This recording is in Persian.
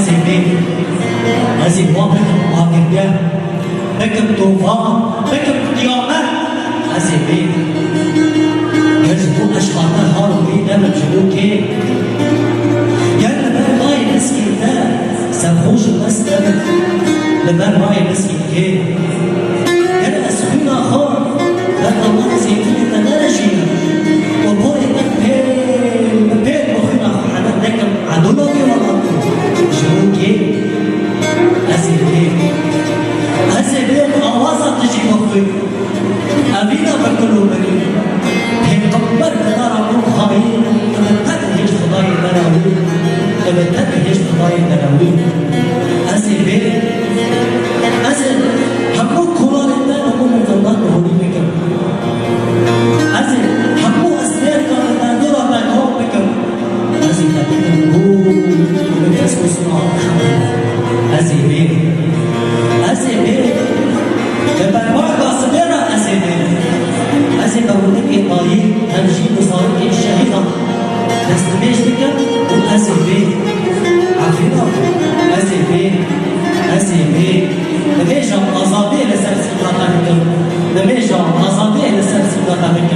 أزمي أزي وابك واقف بكم طوفان بكم قيامة أزمي يجبو أشخاص هاروي دم جلوكي يلا ما راي نسكي ده سنخوش المسلم لما راي نسكي كي يلا أسخونا خار لا الله زيتوني تنرجي وبوري مبيل مخنا حنا نكم عدونا في والله جلوكي أزمي آوازا تجي مخي أبينا بكلو بني هي قبر دار أبو خاين تبتك هيش خضاي دراوي تبتك هيش خضاي دراوي أزمي همو كولان الدان همو مفضل هوني بكم همو أسنان كان الدان دورا بكو بكم تبتك هو بكسو سنع أزمي بربار قاسميرا أزي بودك إطالي هنجي بصارك الشهيدة نستميش بك وأزي بي عفينا أزي بي نميجا أزادي لسرسي قطع بك نميجا أزادي لسرسي قطع بك